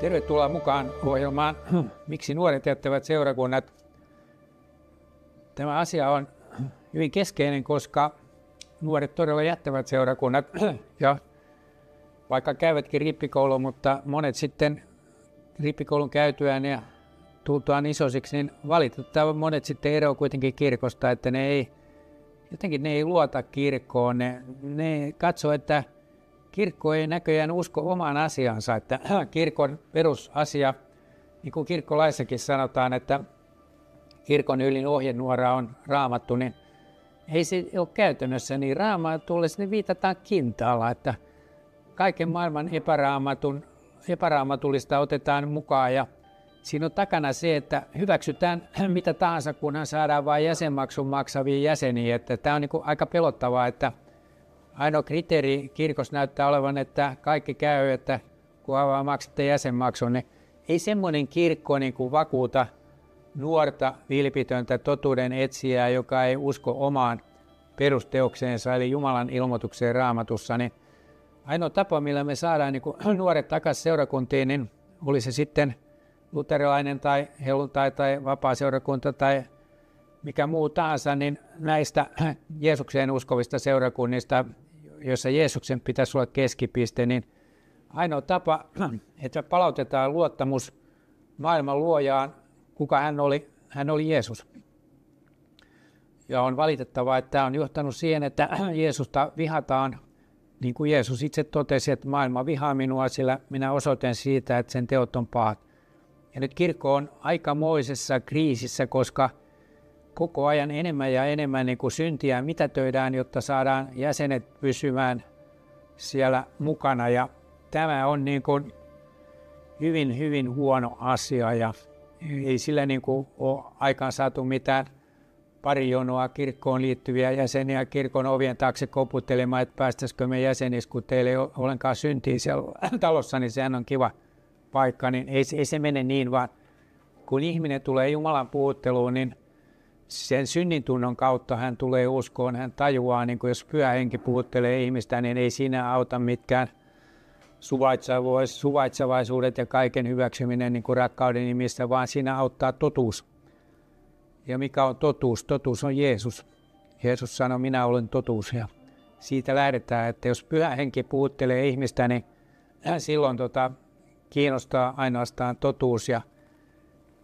Tervetuloa mukaan ohjelmaan Miksi nuoret jättävät seurakunnat. Tämä asia on hyvin keskeinen, koska nuoret todella jättävät seurakunnat ja vaikka käyvätkin rippikouluun, mutta monet sitten rippikoulun käytyään ja tultuaan isosiksi, niin valitettavan monet sitten eroavat kuitenkin kirkosta, että ne ei luota kirkkoon. Ne katsoo, että kirkko ei näköjään usko omaan asiansa, että kirkon perusasia, niin kuin kirkkolaissakin sanotaan, että kirkon ylin ohjenuora on Raamattu, niin ei se ole käytännössä niin. Raamatulle sinne viitataan kintaalla, että kaiken maailman epäraamatullista otetaan mukaan ja siinä on takana se, että hyväksytään mitä tahansa, kunhan saadaan vain jäsenmaksun maksavia jäseniä. Että tämä on niin kuin aika pelottavaa, että ainoa kriteeri kirkossa näyttää olevan, että kaikki käy, että kun vaan maksatte jäsenmaksun, niin ei semmoinen kirkko niin kuin vakuuta nuorta, vilpitöntä totuuden etsijää, joka ei usko omaan perusteokseensa, eli Jumalan ilmoitukseen Raamatussa. Niin ainoa tapa, millä me saadaan niin kuin nuoret takaisin seurakuntiin, niin oli se sitten luterilainen tai helluntai tai vapaa-seurakunta tai mikä muu tahansa, niin näistä Jeesukseen uskovista seurakunnista, joissa Jeesuksen pitäisi olla keskipiste, niin ainoa tapa, että palautetaan luottamus maailman luojaan, kuka hän oli Jeesus. Ja on valitettavaa, että tämä on johtanut siihen, että Jeesusta vihataan, niin kuin Jeesus itse totesi, että maailma vihaa minua, sillä minä osoitan siitä, että sen teot on pahat. Ja nyt kirkko on aikamoisessa kriisissä, koska koko ajan enemmän ja enemmän niin kuin syntiä mitätöidään, jotta saadaan jäsenet pysymään siellä mukana. Ja tämä on niin kuin hyvin, hyvin huono asia ja ei sillä niin kuin ole aikaan saatu mitään pari jonoa kirkkoon liittyviä jäseniä kirkon ovien taakse koputtelemaan, että päästäisikö me jäseniksi, kun teillä ei ole ollenkaan syntiä siellä talossa, niin sehän on kiva paikka. Niin ei se mene niin, vaan kun ihminen tulee Jumalan puhutteluun, niin sen synnintunnon kautta hän tulee uskoon, hän tajuaa, niin kuin jos Pyhä Henki puhuttelee ihmistä, niin ei siinä auta mitkään suvaitsevaisuudet ja kaiken hyväksyminen niin kuin rakkauden nimissä, vaan siinä auttaa totuus. Ja mikä on totuus? Totuus on Jeesus. Jeesus sanoi, minä olen totuus. Ja siitä lähdetään, että jos Pyhä Henki puhuttelee ihmistä, niin silloin kiinnostaa ainoastaan totuus. Ja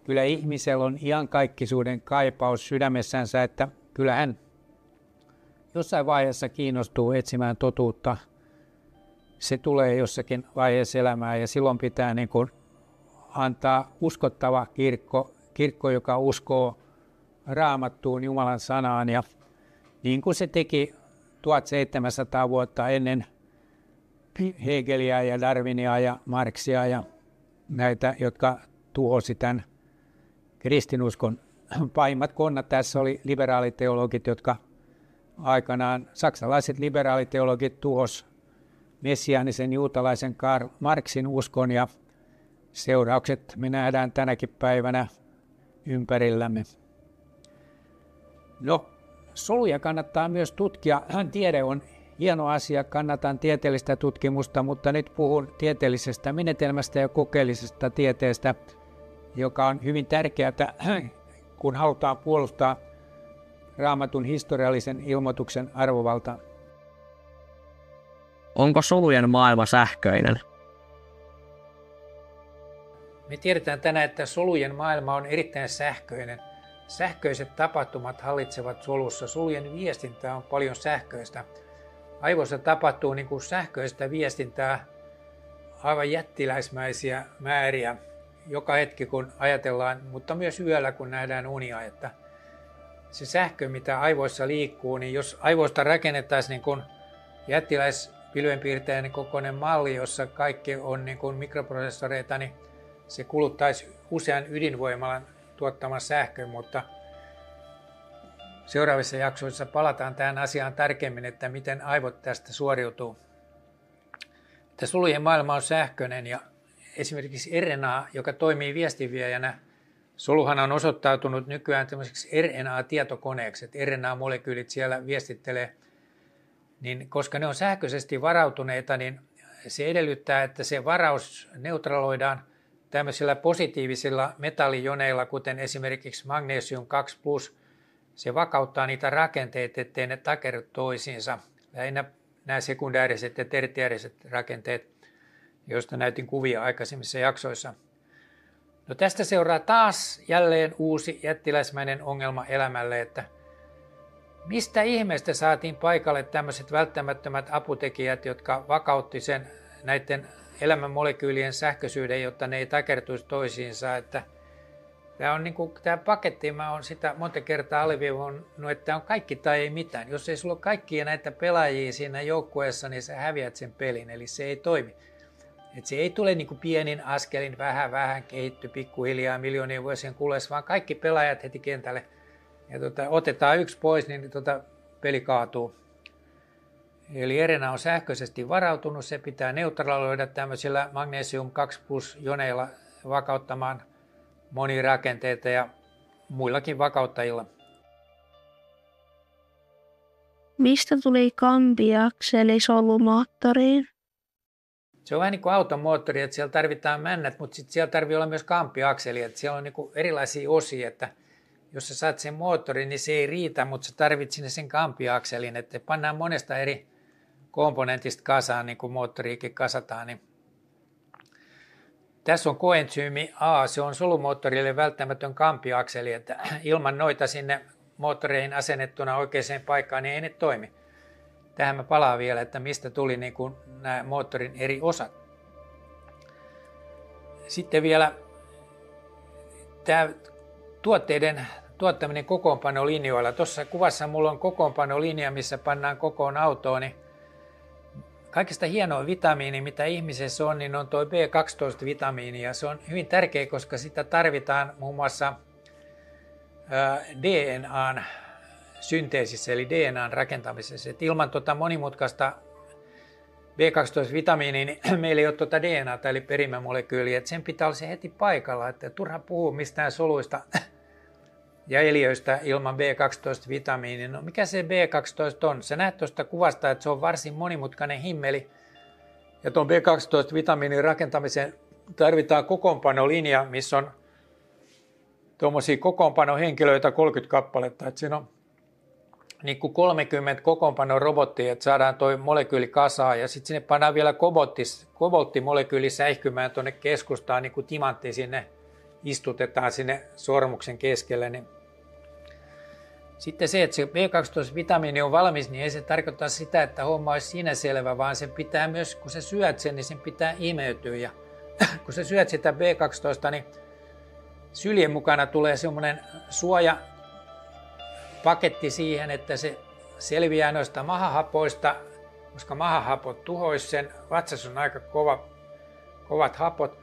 kyllä ihmisellä on iankaikkisuuden kaipaus sydämessänsä, että kyllä hän jossain vaiheessa kiinnostuu etsimään totuutta. Se tulee jossakin vaiheessa elämää ja silloin pitää niin kuin antaa uskottava kirkko, joka uskoo Raamattuun, Jumalan sanaan. Ja niin kuin se teki 1700 vuotta ennen Hegeliä ja Darwinia ja Marxia ja näitä, jotka tuhosi tämän kristinuskon. Pahimmat konnat tässä oli liberaaliteologit, jotka aikanaan saksalaiset liberaaliteologit tuhos messiaanisen juutalaisen Karl Marxin uskon ja seuraukset me nähdään tänäkin päivänä ympärillämme. No, soluja kannattaa myös tutkia. Tiede on hieno asia, kannatan tieteellistä tutkimusta, mutta nyt puhun tieteellisestä menetelmästä ja kokeellisesta tieteestä, joka on hyvin tärkeää, kun halutaan puolustaa Raamatun historiallisen ilmoituksen arvovaltaa. Onko solujen maailma sähköinen? Me tiedetään tänään, että solujen maailma on erittäin sähköinen. Sähköiset tapahtumat hallitsevat solussa. Solujen viestintä on paljon sähköistä. Aivoissa tapahtuu niin kuin sähköistä viestintää aivan jättiläismäisiä määriä joka hetki, kun ajatellaan, mutta myös yöllä, kun nähdään unia. Että se sähkö, mitä aivoissa liikkuu, niin jos aivoista rakennettaisiin niin kuin jättiläispilvenpiirteinen kokoinen malli, jossa kaikki on niin kuin mikroprosessoreita, niin se kuluttaisi usean ydinvoimalan tuottaman sähkön, mutta seuraavissa jaksoissa palataan tähän asiaan tarkemmin, että miten aivot tästä suoriutuu. Että solujen maailma on sähköinen ja esimerkiksi RNA, joka toimii viestinviejänä, soluhan on osoittautunut nykyään tämmöiseksi RNA-tietokoneeksi, että RNA-molekyylit siellä viestittelee, niin koska ne on sähköisesti varautuneita, niin se edellyttää, että se varaus neutraloidaan tämmöisillä positiivisilla metallijoneilla, kuten esimerkiksi magnesium 2+, se vakauttaa niitä rakenteita, ettei ne takerru toisiinsa. Lähinnä nämä sekundääriset ja tertiääriset rakenteet, joista näytin kuvia aikaisemmissa jaksoissa. No tästä seuraa taas jälleen uusi jättiläismäinen ongelma elämälle, että mistä ihmeestä saatiin paikalle tämmöiset välttämättömät aputekijät, jotka vakautti sen näiden elämän molekyylien sähköisyyden, jotta ne ei takertuisi toisiinsa. Että tämä paketti, mä oon sitä monta kertaa alleviivannut, että tämä on kaikki tai ei mitään. Jos ei sulla ole kaikkia näitä pelaajia siinä joukkueessa, niin sä häviät sen pelin, eli se ei toimi. Et se ei tule pienin askelin, vähän kehitty pikkuhiljaa miljoonien vuosien kuluessa, vaan kaikki pelaajat heti kentälle. Ja otetaan yksi pois, niin peli kaatuu. Eli RNA on sähköisesti varautunut, se pitää neutraloida tämmöisillä magnesium 2+-joneilla vakauttamaan monia rakenteita ja muillakin vakauttajilla. Mistä tuli kampiakseli solumoottoriin? Se on vähän niin kuin auton moottori, että siellä tarvitaan männät, mutta sitten siellä tarvitsee olla myös kampiakseli, että siellä on erilaisia osia, että jos sä saat sen moottorin, niin se ei riitä, mutta sä tarvitset sinne sen kampiakselin, että pannaan monesta eri komponentista kasaan, niin kuin moottoriikin kasataan. Niin tässä on koentsyymi A, se on solumoottorille välttämätön kampiakseli, että ilman noita sinne moottoreihin asennettuna oikeaan paikkaan, niin ei ne toimi. Tähän mä palaan vielä, että mistä tuli nämä moottorin eri osat. Sitten vielä tämä tuotteiden tuottaminen kokoonpanolinjoilla. Tuossa kuvassa mulla on kokoonpanolinja, missä pannaan kokoon autoon. Niin kaikista hienoin vitamiini, mitä ihmisessä on, niin on tuo B12-vitamiini. Ja se on hyvin tärkeä, koska sitä tarvitaan muun muassa DNAn synteesissä, eli DNAn rakentamisessa. Et ilman monimutkaista B12-vitamiinia, niin meillä ei ole DNAta, eli perimämolekyyliä. Et sen pitää olla se heti paikalla, että turha puhua mistään soluista ja eliöistä ilman B12-vitamiinia. No mikä se B12 on? Sä näet tuosta kuvasta, että se on varsin monimutkainen himmeli. Ja tuon B12-vitamiinin rakentamiseen tarvitaan kokoonpanolinja, missä on tuommoisia kokoonpanohenkilöitä 30 kappaletta. Että siinä on niin kuin 30 kokoonpanorobottia, että saadaan tuo molekyyli kasaan. Ja sitten sinne pannaan vielä kobolttimolekyyli säihkymään tuonne keskustaan, niin kuin timantti sinne istutetaan sinne sormuksen keskelle. Niin sitten se, että se B12-vitamiini on valmis, niin ei se tarkoita sitä, että homma olisi siinä selvä, vaan sen pitää myös, kun sä syöt sen, niin sen pitää imeytyä. Ja kun sä syöt sitä B12, niin syljen mukana tulee semmoinen suojapaketti siihen, että se selviää noista mahahapoista, koska mahahapot tuhoisi sen. Vatsassa on aika kovat hapot.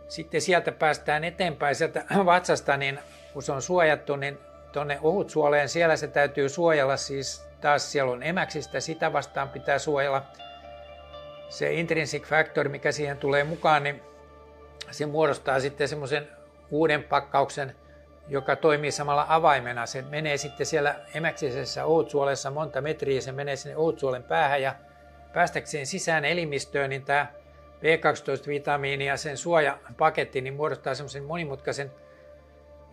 Sitten sieltä päästään eteenpäin sieltä vatsasta, niin kun se on suojattu, niin tuonne ohutsuoleen siellä se täytyy suojella, siis taas siellä on emäksistä, sitä vastaan pitää suojella. Se intrinsic factor, mikä siihen tulee mukaan, niin se muodostaa sitten semmoisen uuden pakkauksen, joka toimii samalla avaimena. Se menee sitten siellä emäksisessä ohutsuolessa monta metriä, se menee sinne ohutsuolen päähän ja päästäkseen sisään elimistöön, niin tämä B12-vitamiini ja sen suojapaketti niin muodostaa semmoisen monimutkaisen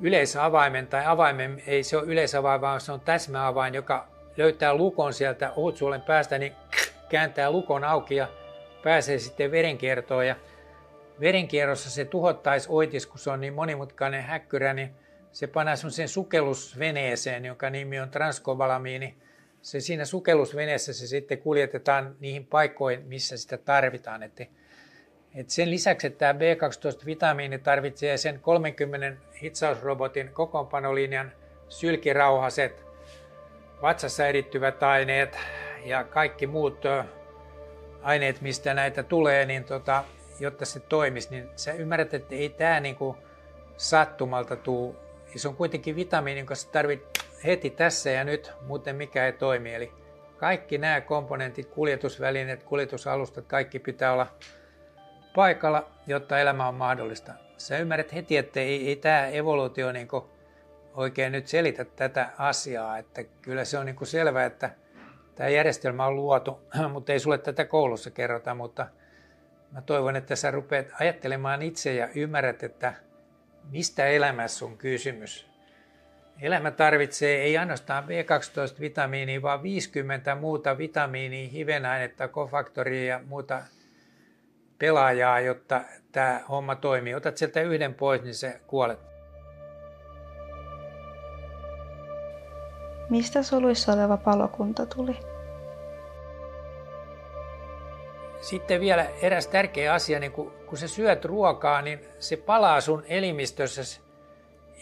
yleisavaimen, tai avaimen, ei se ole yleisavain, vaan se on täsmäavain, joka löytää lukon sieltä ohutsuolen päästä, niin kääntää lukon auki ja pääsee sitten verenkiertoon. Ja verenkierrossa se tuhottaisi oitis, kun se on niin monimutkainen häkkyrä, niin se pannaan semmoiseen sukellusveneeseen, jonka nimi on transkobalamiini. Se siinä sukellusveneessä se sitten kuljetetaan niihin paikkoihin, missä sitä tarvitaan. Et sen lisäksi, että tämä B12-vitamiini tarvitsee sen 30 hitsausrobotin kokoonpanolinjan sylkirauhaset, vatsassa erittyvät aineet ja kaikki muut aineet, mistä näitä tulee, niin jotta se toimisi, niin sä ymmärrät, että ei tämä niinku sattumalta tule. Se on kuitenkin vitamiini, jonka sä tarvitset heti tässä ja nyt, muuten mikä ei toimi. Eli kaikki nämä komponentit, kuljetusvälineet, kuljetusalustat, kaikki pitää olla paikalla, jotta elämä on mahdollista. Sä ymmärrät heti, että ei tämä evoluutio niinku oikein nyt selitä tätä asiaa. Että kyllä se on niinku selvä, että tämä järjestelmä on luotu, mutta ei sulle tätä koulussa kerrota. Mutta mä toivon, että sä rupeat ajattelemaan itse ja ymmärrät, että mistä elämässä on kysymys. Elämä tarvitsee ei ainoastaan B12-vitamiinia, vaan 50 muuta vitamiinia, hivenainetta, kofaktoria ja muuta pelaajaa, jotta tämä homma toimii. Otat sieltä yhden pois, niin se kuolet. Mistä soluissa oleva palokunta tuli? Sitten vielä eräs tärkeä asia, niin kun sä syöt ruokaa, niin se palaa sun elimistössä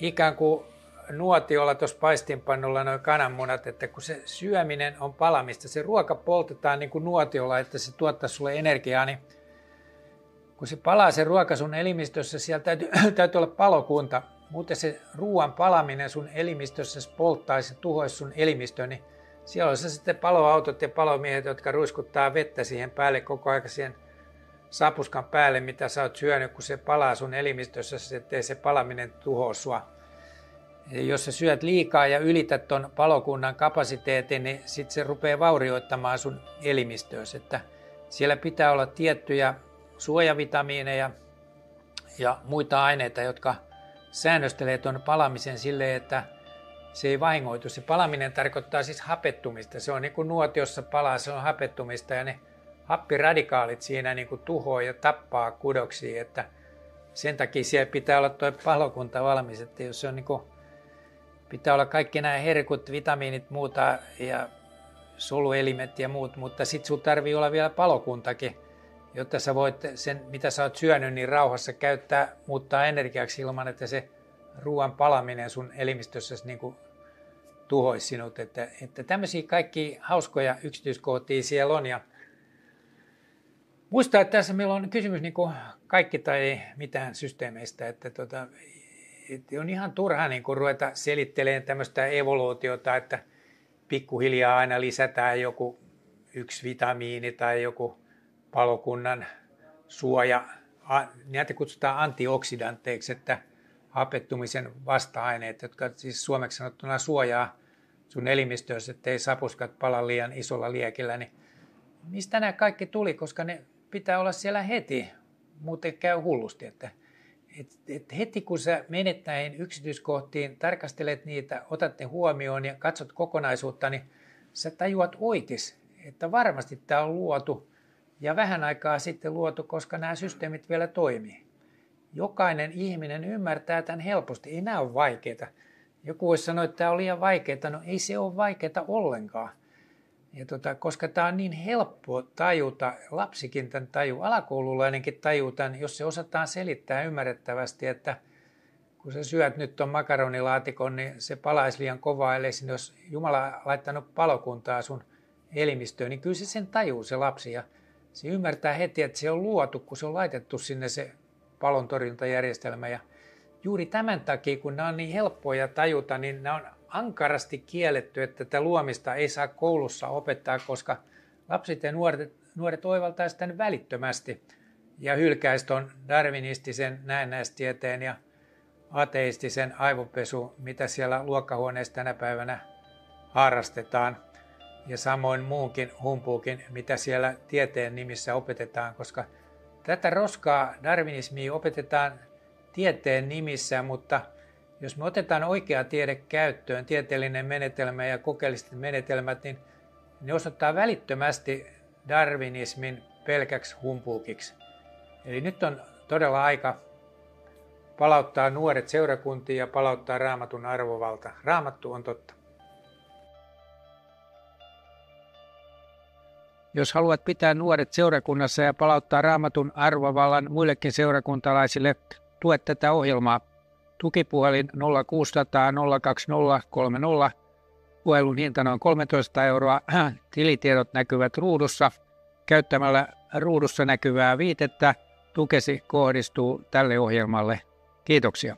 ikään kuin nuotiolla tuossa paistinpannulla nuo kananmunat, että kun se syöminen on palamista, se ruoka poltetaan niin kuin nuotiolla, että se tuottaa sulle energiaa, niin kun se palaa se ruoka sun elimistössä, siellä täytyy olla palokunta, muuten se ruoan palaminen sun elimistössä polttaisi ja tuhoisi sun elimistön, niin siellä on se sitten paloautot ja palomiehet, jotka ruiskuttaa vettä siihen päälle koko ajan siihen sapuskan päälle, mitä sä oot syönyt, kun se palaa sun elimistössä, ettei se palaminen tuhoa sua. Ja jos sä syöt liikaa ja ylität ton palokunnan kapasiteetin, niin sitten se rupeaa vaurioittamaan sun elimistöösi. Että siellä pitää olla tiettyjä suojavitamiineja ja muita aineita, jotka säännöstelee ton palamisen silleen, että se ei vahingoitu. Se palaminen tarkoittaa siis hapettumista. Se on niin kuin nuotiossa palaa, se on hapettumista ja ne happiradikaalit siinä niin kuin tuhoaa ja tappaa kudoksia. Että sen takia siellä pitää olla tuo palokunta valmis, että jos se on niin kuin, pitää olla kaikki nämä herkut, vitamiinit, muuta ja soluelimet ja muut, mutta sitten sinulla tarvii olla vielä palokuntakin, jotta sä voit sen, mitä sä oot syönyt, niin rauhassa käyttää, muuttaa energiaksi ilman, että se ruoan palaminen sun elimistössä niin kuin tuhoisi sinut. Että tämmöisiä kaikki hauskoja yksityiskohtia siellä on. Ja muista, että tässä meillä on kysymys niin kuin kaikki tai mitään systeemeistä, että on ihan turha niin kuin ruveta selittelemään tämmöistä evoluutiota, että pikkuhiljaa aina lisätään joku yksi vitamiini tai joku palokunnan suoja. Näitä kutsutaan antioksidantteiksi, että hapettumisen vasta-aineet, jotka siis suomeksi sanottuna suojaa sun elimistössä, ettei sapuskat pala liian isolla liekillä. Niin mistä nämä kaikki tuli, koska ne pitää olla siellä heti, muuten käy hullusti. Että heti kun sä menet näihin yksityiskohtiin, tarkastelet niitä, otat ne huomioon ja katsot kokonaisuutta, niin sä tajuat oitis, että varmasti tämä on luotu ja vähän aikaa sitten luotu, koska nämä systeemit vielä toimii. Jokainen ihminen ymmärtää tämän helposti, ei nämä ole vaikeita. Joku voisi sanoa, että tämä on liian vaikeaa, no ei se ole vaikeaa ollenkaan. Ja koska tämä on niin helppo tajuta, lapsikin tämän tajuu, alakoululainenkin tajuu tämän, jos se osataan selittää ymmärrettävästi, että kun sä syöt nyt tuon makaronilaatikon, niin se palaisi liian kovaa, ellei sinne, jos Jumala on laittanut palokuntaa sun elimistöön, niin kyllä se sen tajuu se lapsi. Ja se ymmärtää heti, että se on luotu, kun se on laitettu sinne se palontorjuntajärjestelmä. Ja juuri tämän takia, kun nämä on niin helppoja tajuta, niin nämä on ankarasti kielletty, että tätä luomista ei saa koulussa opettaa, koska lapset ja nuoret oivaltaisivat tämän välittömästi ja hylkäisi tuon darwinistisen näennäistieteen ja ateistisen aivopesu, mitä siellä luokkahuoneessa tänä päivänä harrastetaan, ja samoin muunkin humpuukin, mitä siellä tieteen nimissä opetetaan, koska tätä roskaa darwinismia opetetaan tieteen nimissä, mutta jos me otetaan oikea tiede käyttöön, tieteellinen menetelmä ja kokeelliset menetelmät, niin ne osoittaa välittömästi darwinismin pelkäksi humpuukiksi. Eli nyt on todella aika palauttaa nuoret seurakuntiin ja palauttaa Raamatun arvovalta. Raamattu on totta. Jos haluat pitää nuoret seurakunnassa ja palauttaa Raamatun arvovallan muillekin seurakuntalaisille, tue tätä ohjelmaa. Tukipuhelin 0600 020 30. Puhelun hinta on 13 €. Tilitiedot näkyvät ruudussa. Käyttämällä ruudussa näkyvää viitettä tukesi kohdistuu tälle ohjelmalle. Kiitoksia.